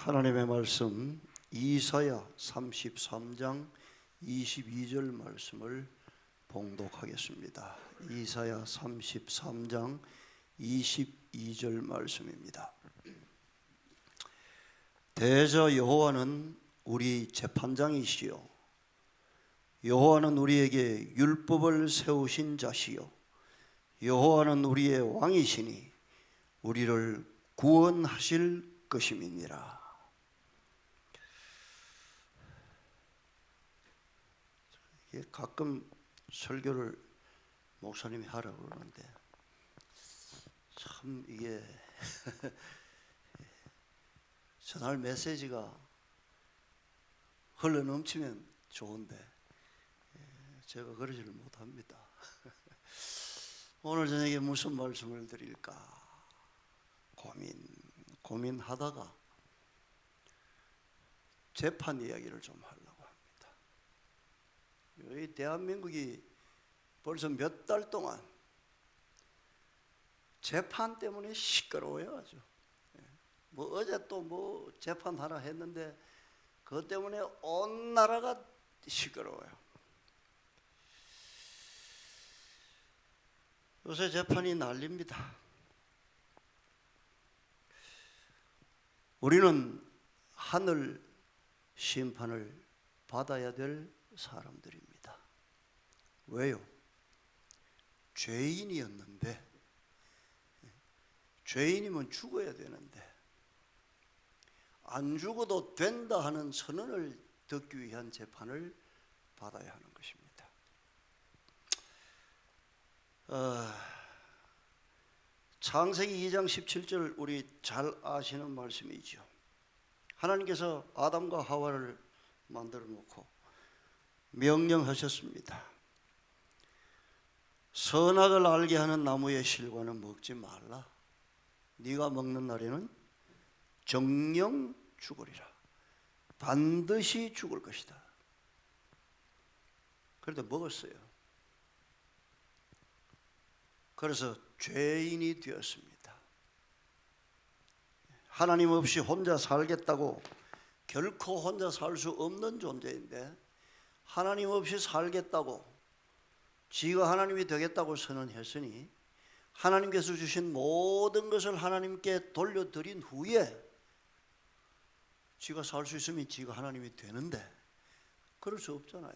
하나님의 말씀 이사야 33장 22절 말씀을 봉독하겠습니다. 이사야 33장 22절 말씀입니다. 대저 여호와는 우리 재판장이시요 여호와는 우리에게 율법을 세우신 자시요 여호와는 우리의 왕이시니 우리를 구원하실 것임이니라. 가끔 설교를 목사님이 하라고 그러는데 참 이게 전할 메시지가 흘러 넘치면 좋은데 제가 그러지를 못합니다. 오늘 저녁에 무슨 말씀을 드릴까 고민하다가 재판 이야기를 좀 하려고 합니다. 이 대한민국이 벌써 몇 달 동안 재판 때문에 시끄러워요. 아주 어제 또 재판하라 했는데 그것 때문에 온 나라가 시끄러워요. 요새 재판이 난립니다. 우리는 하늘 심판을 받아야 될 사람들입니다. 왜요? 죄인이었는데, 죄인이면 죽어야 되는데 안 죽어도 된다 하는 선언을 듣기 위한 재판을 받아야 하는 것입니다. 창세기 2장 17절 우리 잘 아시는 말씀이죠. 하나님께서 아담과 하와를 만들어 놓고 명령하셨습니다. 선악을 알게 하는 나무의 실과는 먹지 말라. 네가 먹는 날에는 정령 죽으리라. 반드시 죽을 것이다. 그래도 먹었어요. 그래서 죄인이 되었습니다. 하나님 없이 혼자 살겠다고 결코 혼자 살 수 없는 존재인데 하나님 없이 살겠다고 지가 하나님이 되겠다고 선언했으니 하나님께서 주신 모든 것을 하나님께 돌려드린 후에 지가 살 수 있으면 지가 하나님이 되는데 그럴 수 없잖아요.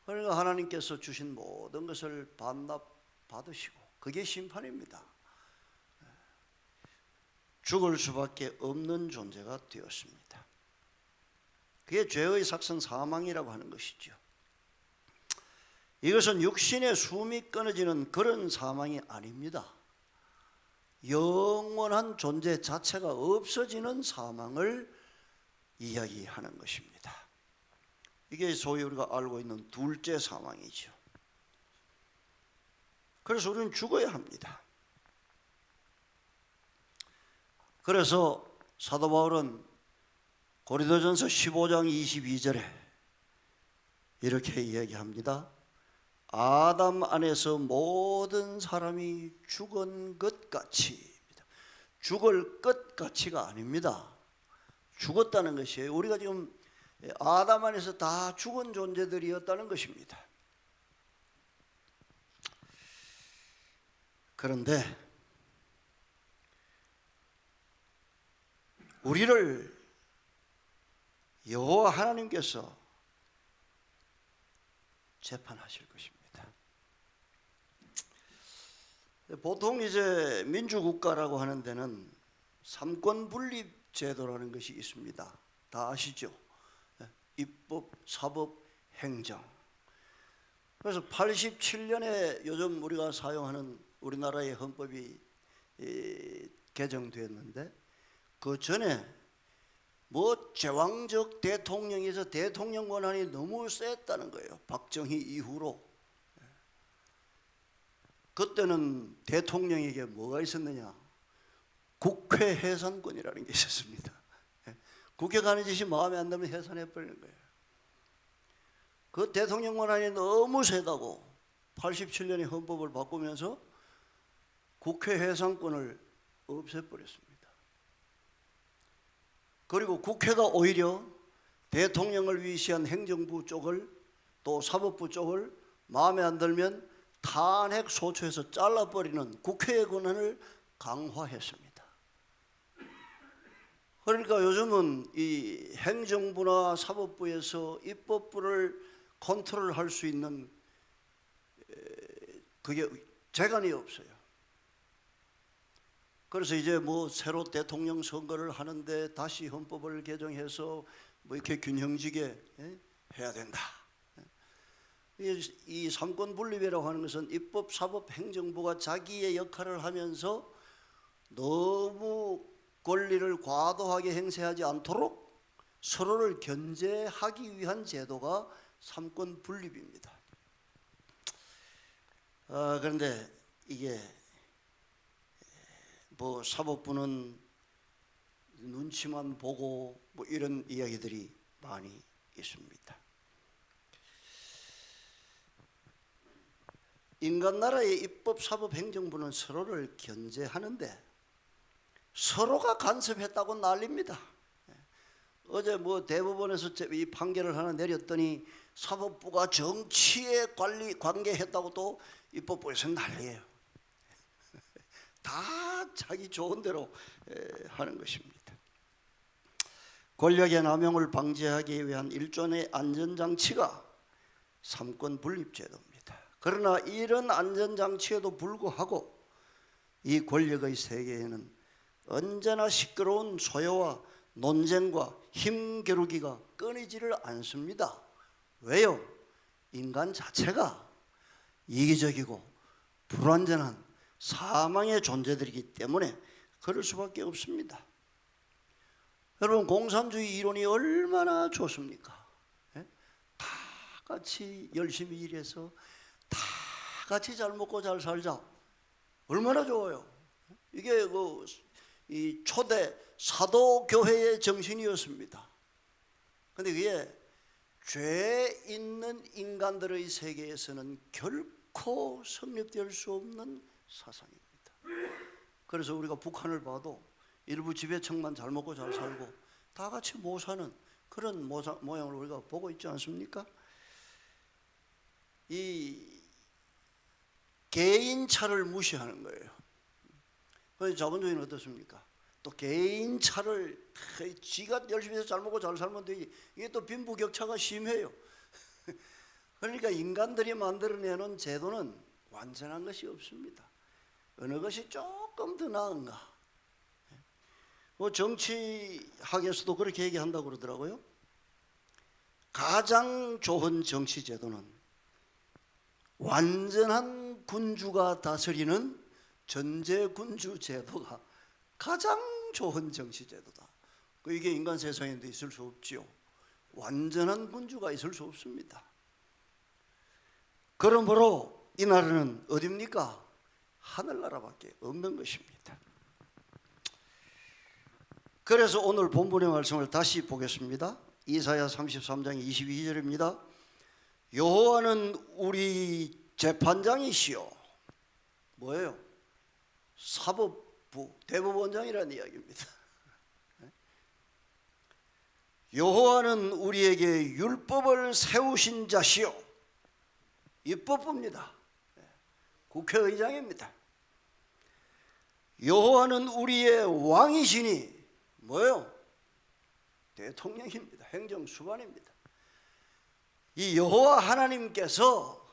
그러니까 하나님께서 주신 모든 것을 반납받으시고 그게 심판입니다. 죽을 수밖에 없는 존재가 되었습니다. 그게 죄의 삭선 사망이라고 하는 것이죠. 이것은 육신의 숨이 끊어지는 그런 사망이 아닙니다. 영원한 존재 자체가 없어지는 사망을 이야기하는 것입니다. 이게 소위 우리가 알고 있는 둘째 사망이죠. 그래서 우리는 죽어야 합니다. 그래서 사도 바울은 고린도전서 15장 22절에 이렇게 이야기합니다. 아담 안에서 모든 사람이 죽은 것 같이, 죽을 것 같이가 아닙니다. 죽었다는 것이에요. 우리가 지금 아담 안에서 다 죽은 존재들이었다는 것입니다. 그런데 우리를 여호와 하나님께서 재판하실 것입니다. 보통 이제 민주국가라고 하는 데는 삼권 분립 제도라는 것이 있습니다. 다 아시죠? 입법, 사법, 행정. 그래서 87년에 요즘 우리가 사용하는 우리나라의 헌법이 개정되었는데 그 전에 제왕적 대통령에서 대통령 권한이 너무 셌다는 거예요. 박정희 이후로. 그때는 대통령에게 뭐가 있었느냐? 국회 해산권이라는 게 있었습니다. 국회 가는 짓이 마음에 안 들면 해산해버리는 거예요. 그 대통령 권한이 너무 세다고 87년에 헌법을 바꾸면서 국회 해산권을 없애버렸습니다. 그리고 국회가 오히려 대통령을 위시한 행정부 쪽을 또 사법부 쪽을 마음에 안 들면 탄핵 소추에서 잘라버리는 국회의 권한을 강화했습니다. 그러니까 요즘은 이 행정부나 사법부에서 입법부를 컨트롤할 수 있는 그게 재간이 없어요. 그래서 이제 뭐 새로 대통령 선거를 하는데 다시 헌법을 개정해서 뭐 이렇게 균형지게 해야 된다. 이 삼권 분립이라고 하는 것은 입법, 사법, 행정부가 자기의 역할을 하면서 너무 권리를 과도하게 행사하지 않도록 서로를 견제하기 위한 제도가 삼권 분립입니다. 그런데 이게 뭐 사법부는 눈치만 보고 뭐 이런 이야기들이 많이 있습니다. 인간 나라의 입법, 사법, 행정부는 서로를 견제하는데 서로가 간섭했다고 난립니다. 어제 뭐 대법원에서 이 판결을 하나 내렸더니 사법부가 정치에 관계했다고 또 입법부에서 난리예요. 다 자기 좋은 대로 하는 것입니다. 권력의 남용을 방지하기 위한 일종의 안전장치가 삼권 분립제도입니다. 그러나 이런 안전장치에도 불구하고 이 권력의 세계에는 언제나 시끄러운 소요와 논쟁과 힘겨루기가 끊이지를 않습니다. 왜요? 인간 자체가 이기적이고 불완전한 사망의 존재들이기 때문에 그럴 수밖에 없습니다. 여러분, 공산주의 이론이 얼마나 좋습니까? 다 같이 열심히 일해서 다 같이 잘 먹고 잘 살자. 얼마나 좋아요. 이게 이 초대 사도교회의 정신이었습니다. 그런데 그게 죄 있는 인간들의 세계에서는 결코 성립될 수 없는 사상입니다. 그래서 우리가 북한을 봐도 일부 지배층만 잘 먹고 잘 살고 다 같이 못 사는 그런 모양을 우리가 보고 있지 않습니까? 이 개인차를 무시하는 거예요. 그래서 자본주의는 어떻습니까? 또 개인차를 지가 열심히 해서 잘 먹고 잘 살면 되지. 이게 또 빈부격차가 심해요. 그러니까 인간들이 만들어내는 제도는 완전한 것이 없습니다. 어느 것이 조금 더 나은가? 뭐 정치학에서도 그렇게 얘기한다고 그러더라고요. 가장 좋은 정치 제도는 완전한 군주가 다스리는 전제군주 제도가 가장 좋은 정치 제도다. 이게 인간 세상에도 있을 수 없지요. 완전한 군주가 있을 수 없습니다. 그러므로 이 나라는 어디입니까? 하늘나라밖에 없는 것입니다. 그래서 오늘 본문의 말씀을 다시 보겠습니다. 이사야 33장 22절입니다. 여호와는 우리 재판장이시요. 뭐예요? 사법부, 대법원장이라는 이야기입니다. 여호와는 우리에게 율법을 세우신 자시요. 입법부입니다. 국회의장입니다. 여호와는 우리의 왕이시니 뭐예요? 대통령입니다. 행정수반입니다. 이 여호와 하나님께서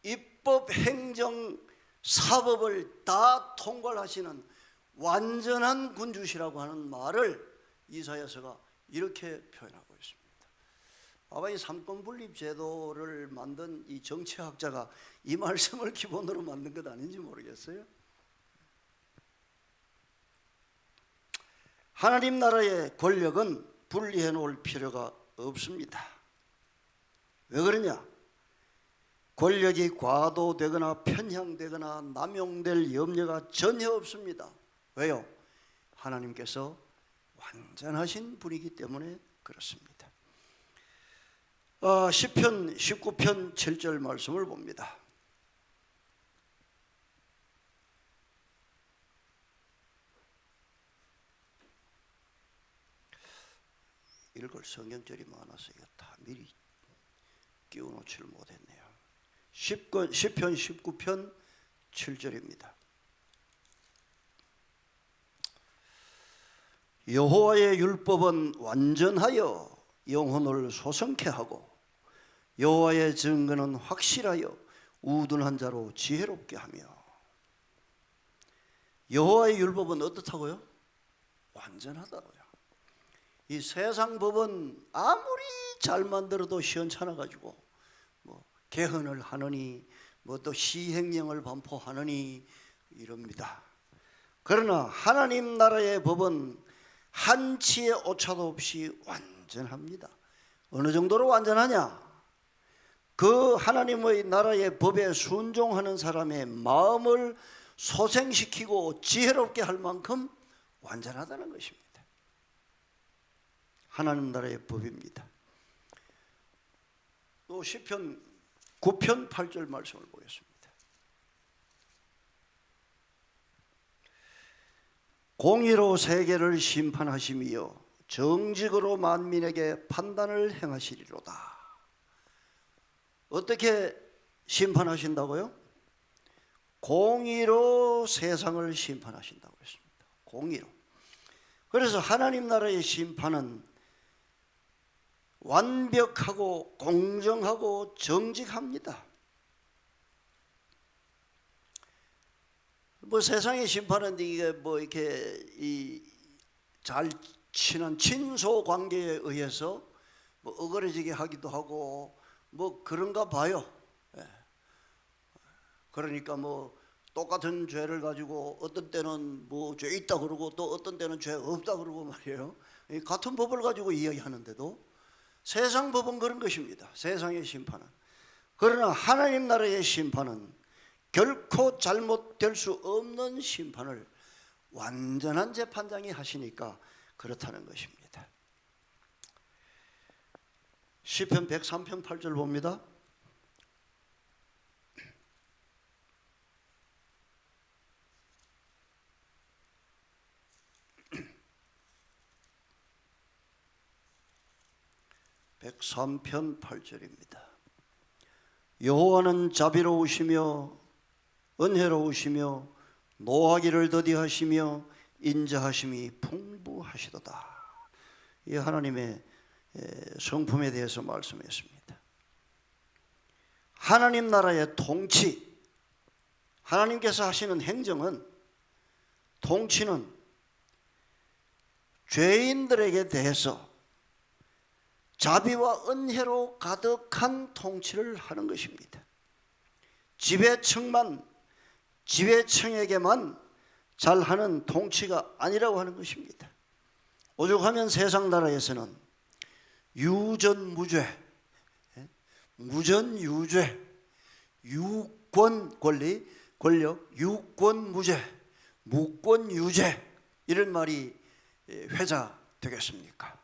입법, 행정, 사법을 다 통괄하시는 완전한 군주시라고 하는 말을 이사야서가 이렇게 표현하고 있습니다. 아마 이 삼권분립 제도를 만든 이 정치학자가 이 말씀을 기본으로 만든 것 아닌지 모르겠어요. 하나님 나라의 권력은 분리해 놓을 필요가 없습니다. 왜 그러냐? 권력이 과도되거나 편향되거나 남용될 염려가 전혀 없습니다. 왜요? 하나님께서 완전하신 분이기 때문에 그렇습니다. 시편 19편 7절 말씀을 봅니다. 읽을 성경절이 많아서 이거 다 미리 끼워놓지를 못했네요. 10편 19편 7절입니다. 여호와의 율법은 완전하여 영혼을 소성케 하고 여호와의 증거는 확실하여 우둔한 자로 지혜롭게 하며. 여호와의 율법은 어떻다고요? 완전하다고요. 이 세상 법은 아무리 잘 만들어도 시원찮아 가지고 뭐 개헌을 하느니 뭐 또 시행령을 반포하느니 이럽니다. 그러나 하나님 나라의 법은 한치의 오차도 없이 완전합니다. 어느 정도로 완전하냐? 그 하나님의 나라의 법에 순종하는 사람의 마음을 소생시키고 지혜롭게 할 만큼 완전하다는 것입니다. 하나님 나라의 법입니다. 또 시편 9편 8절 말씀을 보겠습니다. 공의로 세계를 심판하시며 정직으로 만민에게 판단을 행하시리로다. 어떻게 심판하신다고요? 공의로 세상을 심판하신다고 했습니다. 공의로. 그래서 하나님 나라의 심판은 완벽하고 공정하고 정직합니다. 뭐 세상의 심판은 이게 뭐 이렇게 잘 친한 친소 관계에 의해서 뭐 어그러지게 하기도 하고 뭐 그런가 봐요. 예. 그러니까 뭐 똑같은 죄를 가지고 어떤 때는 뭐 죄 있다 그러고 또 어떤 때는 죄 없다 그러고 말이에요. 같은 법을 가지고 이야기하는데도 세상 법은 그런 것입니다. 세상의 심판은. 그러나 하나님 나라의 심판은 결코 잘못될 수 없는 심판을 완전한 재판장이 하시니까 그렇다는 것입니다. 시편 103편 8절 봅니다. (103편 8절입니다) 여호와는 자비로우시며 은혜로우시며 노하기를 더디하시며 인자하심이 풍부하시도다. 이 하나님의 성품에 대해서 말씀했습니다. 하나님 나라의 통치, 하나님께서 하시는 행정은, 통치는 죄인들에게 대해서 자비와 은혜로 가득한 통치를 하는 것입니다. 지배층에게만 잘하는 통치가 아니라고 하는 것입니다. 오죽하면 세상 나라에서는 유전무죄, 무전유죄, 유권 권리, 권력, 유권무죄, 무권유죄 이런 말이 회자되겠습니까?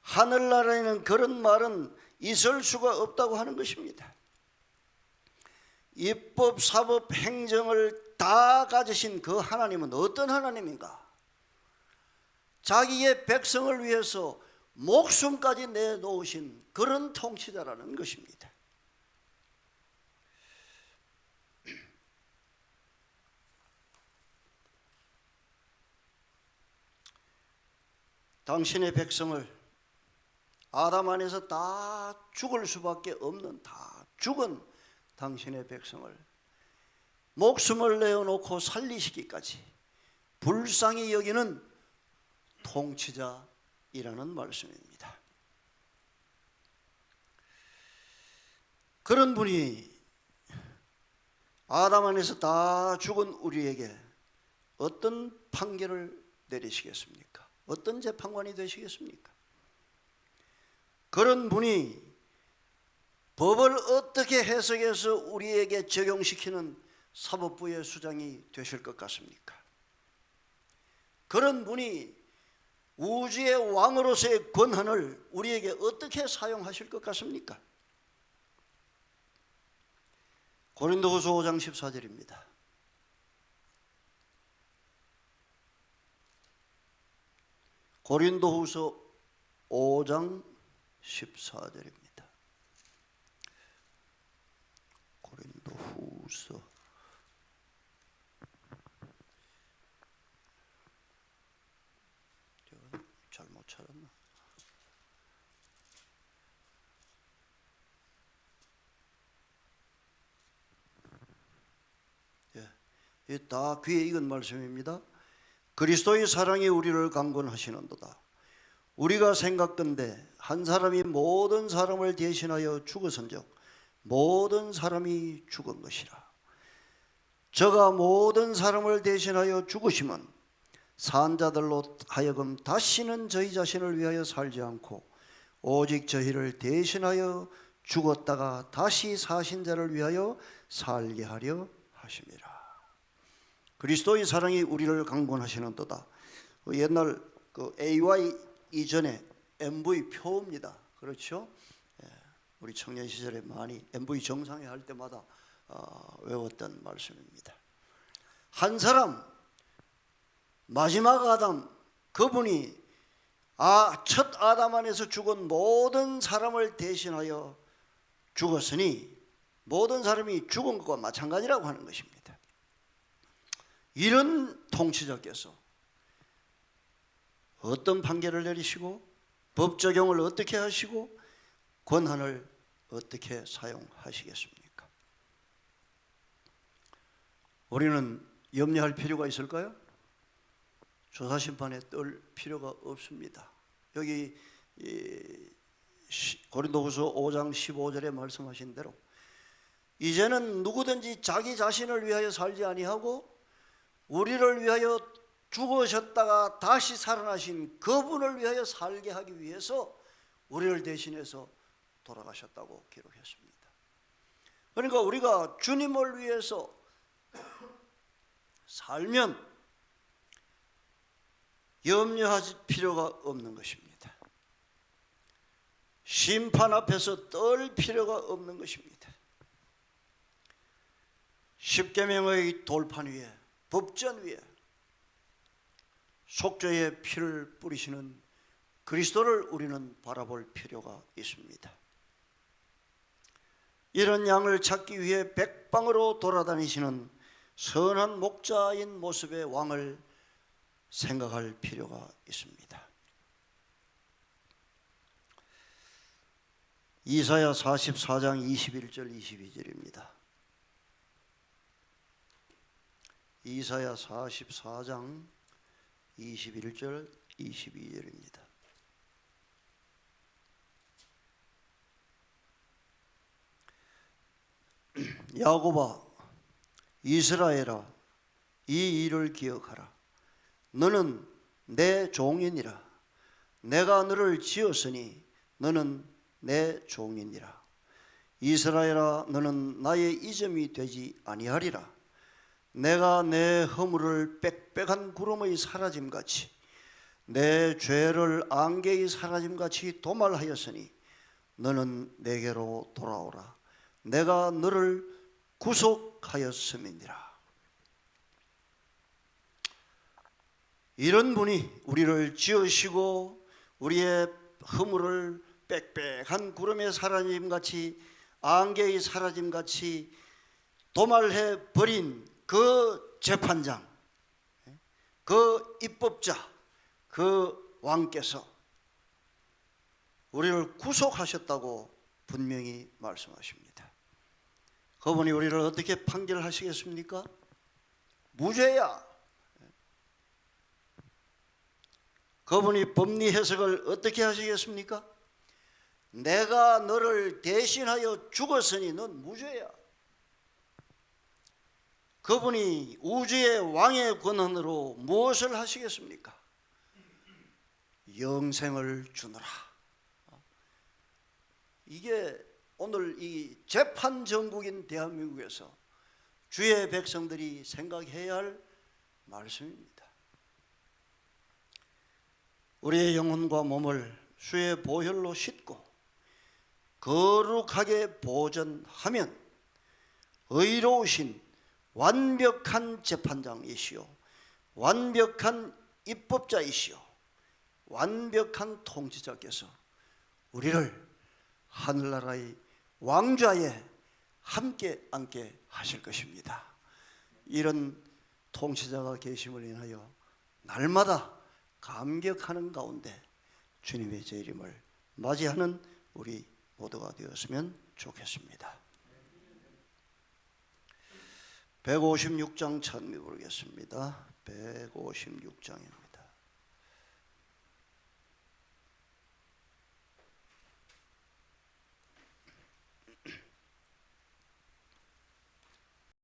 하늘나라에는 그런 말은 있을 수가 없다고 하는 것입니다. 입법, 사법, 행정을 다 가지신 그 하나님은 어떤 하나님인가? 자기의 백성을 위해서 목숨까지 내놓으신 그런 통치자라는 것입니다. 당신의 백성을 아담 안에서 다 죽을 수밖에 없는, 다 죽은 당신의 백성을 목숨을 내어놓고 살리시기까지 불쌍히 여기는 통치자이라는 말씀입니다. 그런 분이 아담 안에서 다 죽은 우리에게 어떤 판결을 내리시겠습니까? 어떤 재판관이 되시겠습니까? 그런 분이 법을 어떻게 해석해서 우리에게 적용시키는 사법부의 수장이 되실 것 같습니까? 그런 분이 우주의 왕으로서의 권한을 우리에게 어떻게 사용하실 것 같습니까? 고린도후서 5장 14절입니다. 고린도후서 5장 14절입니다. 고린도후서 잘못 찾았나? 예, 다 귀에 익은 말씀입니다. 그리스도의 사랑이 우리를 강권하시는도다. 우리가 생각건대 한 사람이 모든 사람을 대신하여 죽었은즉 모든 사람이 죽은 것이라. 저가 모든 사람을 대신하여 죽으심은 산 자들로 하여금 다시는 저희 자신을 위하여 살지 않고 오직 저희를 대신하여 죽었다가 다시 사신 자를 위하여 살게 하려 하심이라. 그리스도의 사랑이 우리를 강권하시는도다. 옛날 그 AY 이전에 MV 표입니다. 그렇죠? 우리 청년 시절에 많이 MV 정상회 할 때마다 외웠던 말씀입니다. 한 사람, 마지막 아담, 그분이 첫 아담 안에서 죽은 모든 사람을 대신하여 죽었으니 모든 사람이 죽은 것과 마찬가지라고 하는 것입니다. 이런 통치자께서 어떤 판결을 내리시고 법 적용을 어떻게 하시고 권한을 어떻게 사용하시겠습니까? 우리는 염려할 필요가 있을까요? 조사심판에 떨 필요가 없습니다. 여기 고린도후서 5장 15절에 말씀하신 대로 이제는 누구든지 자기 자신을 위하여 살지 아니하고 우리를 위하여 죽으셨다가 다시 살아나신 그분을 위하여 살게 하기 위해서 우리를 대신해서 돌아가셨다고 기록했습니다. 그러니까 우리가 주님을 위해서 살면 염려할 필요가 없는 것입니다. 심판 앞에서 떨 필요가 없는 것입니다. 십계명의 돌판 위에, 법전 위에 속죄의 피를 뿌리시는 그리스도를 우리는 바라볼 필요가 있습니다. 이런 양을 찾기 위해 백방으로 돌아다니시는 선한 목자인 모습의 왕을 생각할 필요가 있습니다. 이사야 44장 21절 22절입니다. 이사야 44장 21절 22절입니다. 야곱아, 이스라엘아, 이 일을 기억하라. 너는 내 종이니라. 내가 너를 지었으니 너는 내 종이니라. 이스라엘아, 너는 나의 이점이 되지 아니하리라. 내가 내 허물을 빽빽한 구름의 사라짐같이 내 죄를 안개의 사라짐같이 도말하였으니 너는 내게로 돌아오라. 내가 너를 구속하였음이니라. 이런 분이 우리를 지으시고 우리의 허물을 빽빽한 구름의 사라짐같이 안개의 사라짐같이 도말해 버린 그 재판장, 그 입법자, 그 왕께서 우리를 구속하셨다고 분명히 말씀하십니다. 그분이 우리를 어떻게 판결하시겠습니까? 무죄야. 그분이 법리 해석을 어떻게 하시겠습니까? 내가 너를 대신하여 죽었으니 넌 무죄야. 그분이 우주의 왕의 권한으로 무엇을 하시겠습니까? 영생을 주노라. 이게 오늘 이 재판 정국인 대한민국에서 주의 백성들이 생각해야 할 말씀입니다. 우리의 영혼과 몸을 주의 보혈로 씻고 거룩하게 보존하면 의로우신 완벽한 재판장이시오, 완벽한 입법자이시오, 완벽한 통치자께서 우리를 하늘나라의 왕좌에 함께 앉게 하실 것입니다. 이런 통치자가 계심을 인하여 날마다 감격하는 가운데 주님의 재림을 맞이하는 우리 모두가 되었으면 좋겠습니다. 156장 찬미 부르겠습니다. 156장입니다.